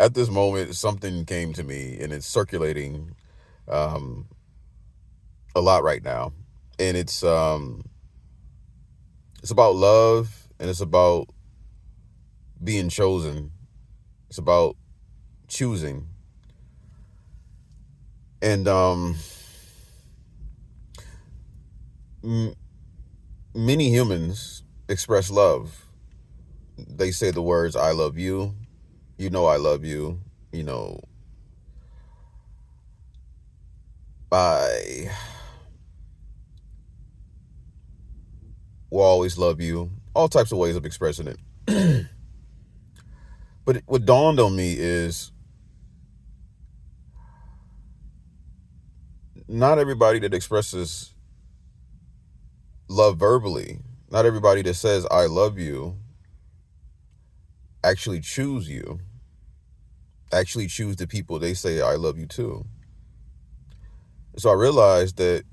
at this moment, something came to me, and it's circulating um, a lot right now, and it's about love, and it's about being chosen. It's about choosing, and m- many humans express love. They say the words "I love you," you know, "I love you," you know, "I will always love you." All types of ways of expressing it. But what dawned on me is not everybody that expresses love verbally, not everybody that says "I love you" actually choose you, actually choose the people they say "I love you" to. So I realized that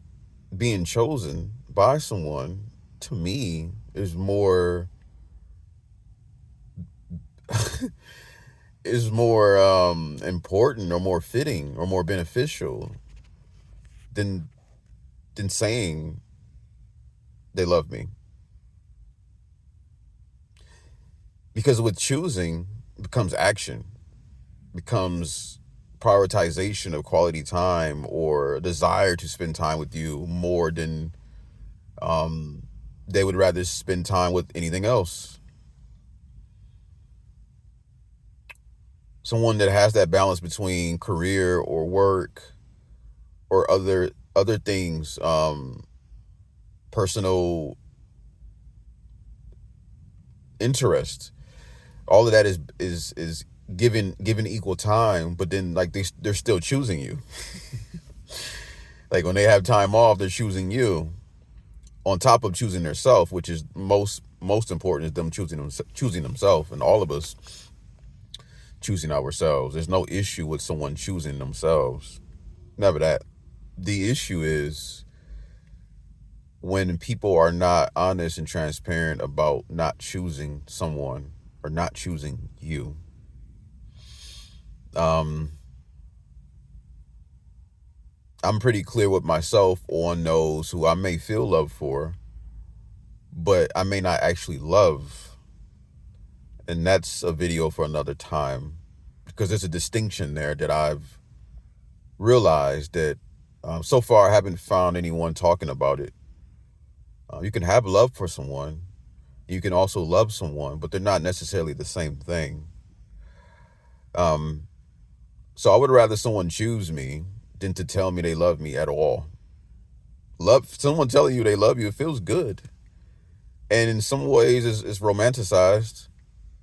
being chosen by someone, to me, is more important or more fitting or more beneficial than saying they love me. Because with choosing becomes action, becomes prioritization of quality time or desire to spend time with you more than um, they would rather spend time with anything else. Someone that has that balance between career or work or other things, personal interest. All of that is given equal time, but then like they're still choosing you. Like when they have time off, they're choosing you on top of choosing themselves, which is most important is them choosing themselves, and all of us choosing ourselves. There's no issue with someone choosing themselves. Never that. The issue is when people are not honest and transparent about not choosing someone or not choosing you. Um, I'm pretty clear with myself on those who I may feel love for, but I may not actually love. And that's a video for another time because there's a distinction there that I've realized that so far I haven't found anyone talking about it. You can have love for someone, you can also love someone, but they're not necessarily the same thing. Um, so I would rather someone choose me than to tell me they love me at all. Love someone telling you they love you, it feels good. And in some ways it's romanticized.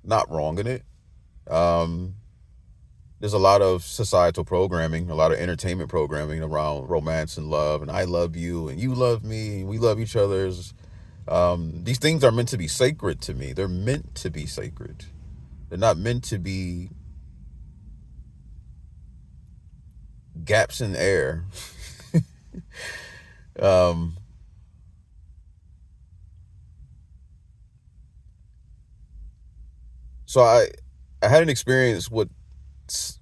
Not wrong in it. Um, there's a lot of societal programming, a lot of entertainment programming around romance and love, and I love you and you love me and we love each other's. These things are meant to be sacred to me. They're meant to be sacred. They're not meant to be gaps in air. um, so I had an experience with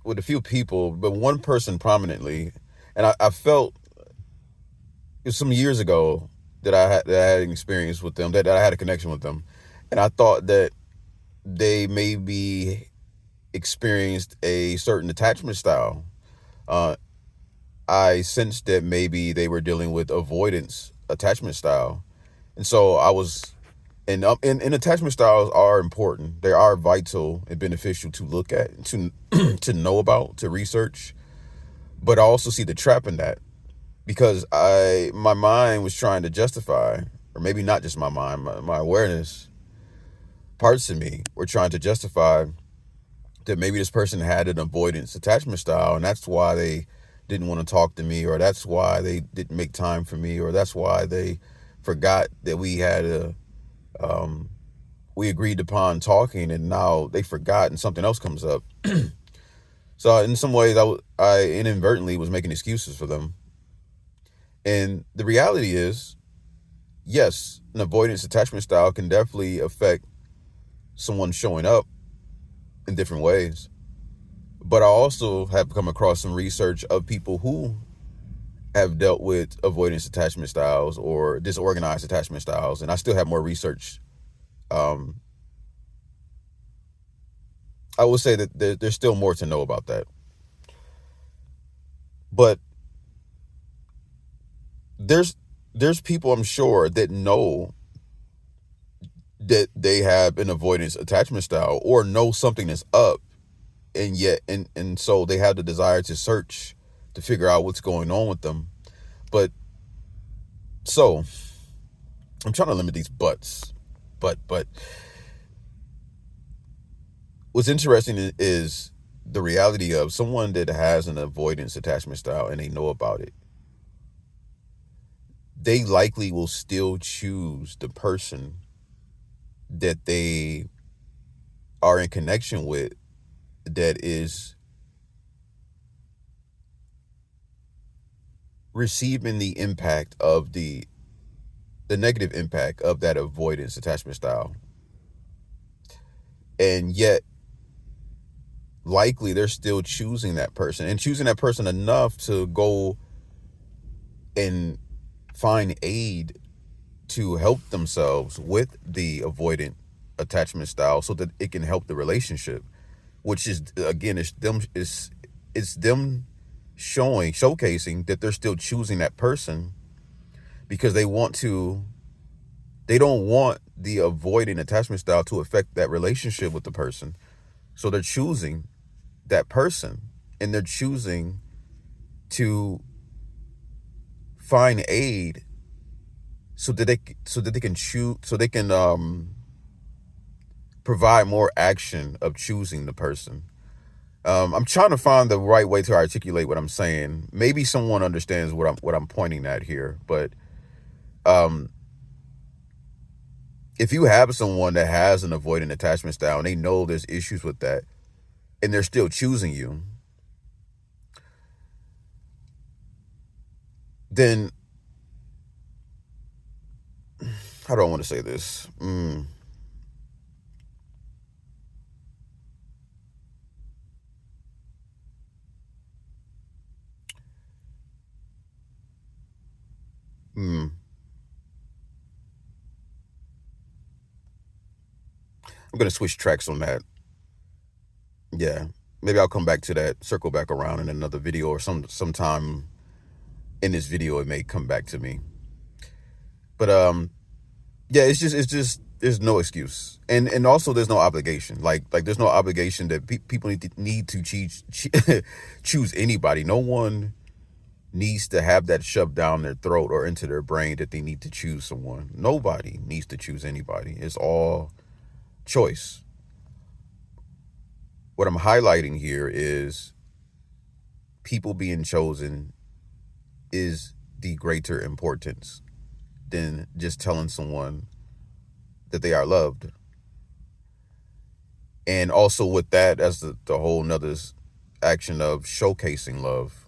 a few people, but one person prominently, and I felt it was some years ago that I had an experience with them, that I had a connection with them, and I thought that they maybe experienced a certain attachment style. Uh, I sensed that maybe they were dealing with avoidance attachment style, and so I was. And attachment styles are important. They are vital and beneficial to look at, to to know about, to research. But I also see the trap in that because my mind was trying to justify, or maybe not just my mind, my awareness, parts of me were trying to justify that maybe this person had an avoidance attachment style, and that's why they didn't want to talk to me, or that's why they didn't make time for me, or that's why they forgot that um, we agreed upon talking, and now they forgot, and something else comes up. So in some ways, I inadvertently was making excuses for them, and the reality is, yes, an avoidance attachment style can definitely affect someone showing up in different ways. But I also have come across some research of people who have dealt with avoidance attachment styles or disorganized attachment styles, and I still have more research. Um, I will say that there's still more to know about that, but there's there's people I'm sure that know that they have an avoidance attachment style or know something is up, and yet and so they have the desire to search to figure out what's going on with them. But so I'm trying to limit these buts. But what's interesting is the reality of someone that has an avoidance attachment style and they know about it. They likely will still choose the person that they are in connection with that is receiving the impact of the negative impact of that avoidance attachment style. And yet likely they're still choosing that person and choosing that person enough to go and find aid to help themselves with the avoidant attachment style so that it can help the relationship, which is again it's them showcasing that they're still choosing that person because they don't want the avoiding attachment style to affect that relationship with the person. So they're choosing that person and they're choosing to find aid so that they can choose so they can provide more action of choosing the person. I'm trying to find the right way to articulate what I'm saying. Maybe someone understands what I'm pointing at here, but um, if you have someone that has an avoidant attachment style and they know there's issues with that, and they're still choosing you, then how do I want to say this? Hmm. I'm gonna switch tracks on that. Yeah, maybe I'll come back to that, circle back around in another video or sometime in this video it may come back to me. But yeah, it's just there's no excuse, and also there's no obligation. Like there's no obligation that people need to choose anybody. No one needs to have that shoved down their throat or into their brain that they need to choose someone. Nobody needs to choose anybody. It's all choice. What I'm highlighting here is people being chosen is the greater importance than just telling someone that they are loved. And also with that, as the whole nother action of showcasing love.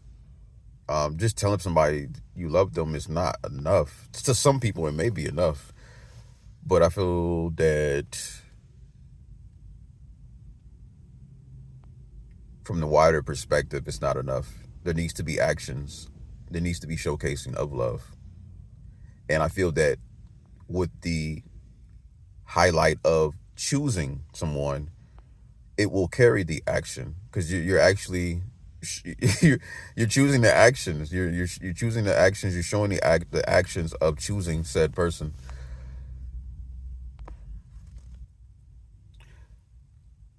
Just telling somebody you love them is not enough. To some people, it may be enough, but I feel that from the wider perspective, it's not enough. There needs to be actions. There needs to be showcasing of love. And I feel that with the highlight of choosing someone, it will carry the action because you're actually you're choosing the actions. You're choosing the actions. You're showing the actions of choosing said person.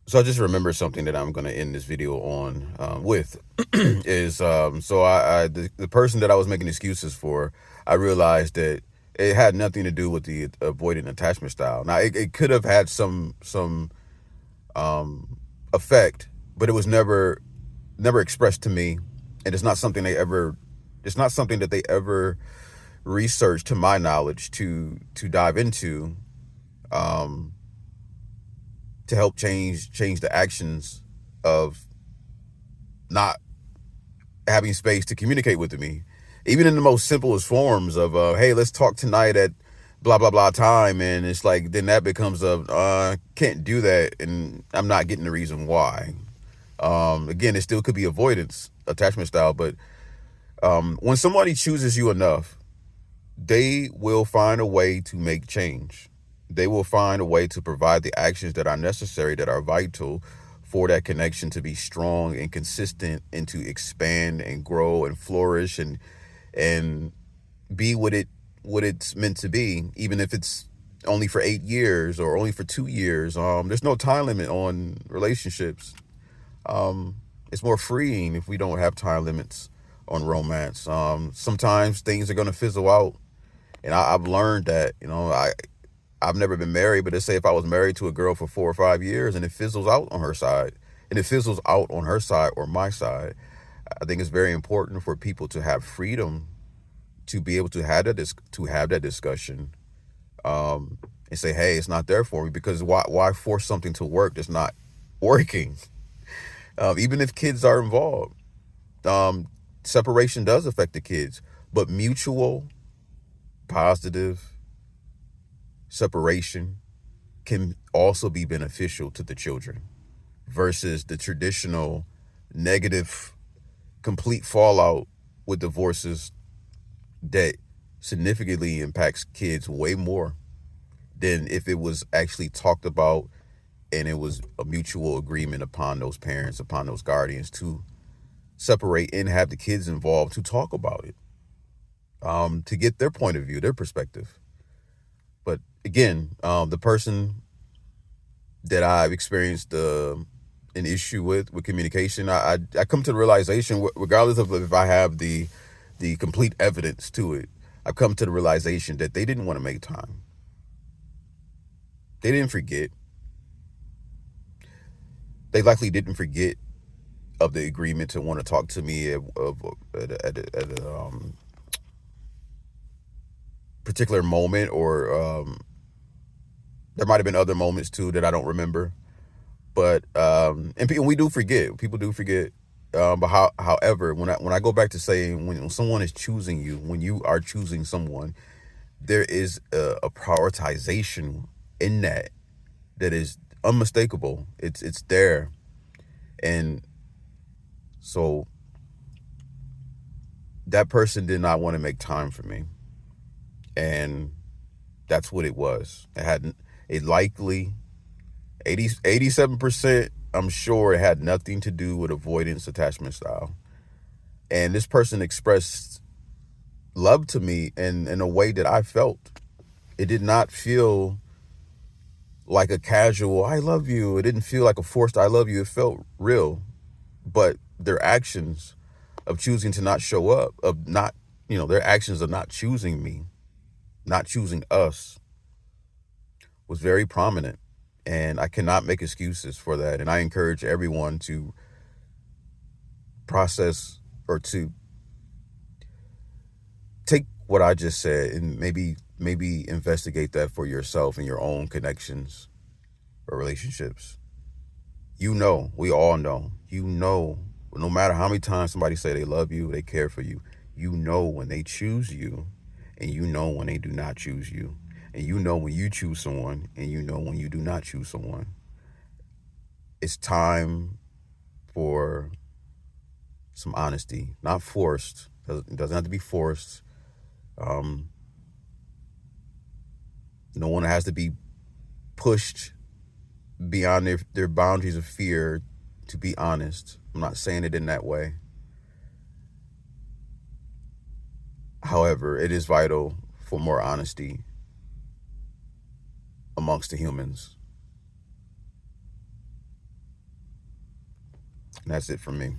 So I just remember something that I'm going to end this video on with is so the person that I was making excuses for, I realized that it had nothing to do with the avoidant attachment style. Now it could have had some effect, but it was never expressed to me, and it's not something that they ever researched to my knowledge to dive into um to help change the actions of not having space to communicate with me, even in the most simplest forms of hey, let's talk tonight at blah blah blah time, and it's like then that becomes a can't do that, and I'm not getting the reason why. Again, it still could be avoidance attachment style, but when somebody chooses you enough, they will find a way to make change. They will find a way to provide the actions that are necessary, that are vital for that connection to be strong and consistent, and to expand and grow and flourish and be what it's meant to be, even if it's only for 8 years or only for 2 years. There's no time limit on relationships. It's more freeing if we don't have time limits on romance. Sometimes things are gonna fizzle out, and I've learned that. I've never been married, but let's say if I was married to a girl for 4 or 5 years and it fizzles out on her side, or my side, I think it's very important for people to have freedom to be able to have that discussion, and say, hey, it's not there for me, because why force something to work that's not working? Even if kids are involved, um, separation does affect the kids, but mutual positive separation can also be beneficial to the children versus the traditional negative complete fallout with divorces that significantly impacts kids way more than if it was actually talked about and it was a mutual agreement upon those parents, upon those guardians, to separate and have the kids involved to talk about it, to get their point of view, their perspective. But again, the person that I've experienced an issue with communication, I come to the realization, regardless of if I have the complete evidence to it, I've come to the realization that they didn't want to make time. They didn't forget. They likely didn't forget of the agreement to want to talk to me at a particular moment, or there might have been other moments too that I don't remember. But we do forget. People do forget. However, when I go back to saying, when someone is choosing you, when you are choosing someone, there is a prioritization in that is unmistakable. It's there, and so that person did not want to make time for me, and that's what it was. It likely 87%. I'm sure it had nothing to do with avoidance attachment style. And this person expressed love to me in a way that I felt. It did not feel like a casual "I love you." It didn't feel like a forced "I love you." It felt real. But their actions of choosing to not show up, their actions of not choosing me, not choosing us, was very prominent. And I cannot make excuses for that. And I encourage everyone to process, or to take what I just said and maybe investigate that for yourself in your own connections or relationships. We all know, no matter how many times somebody say they love you, they care for you, when they choose you, and when they do not choose you, and when you choose someone, and when you do not choose someone. It's time for some honesty, not forced. It doesn't have to be forced. No one has to be pushed beyond their boundaries of fear to be honest. I'm not saying it in that way. However, it is vital for more honesty amongst the humans. And that's it from me.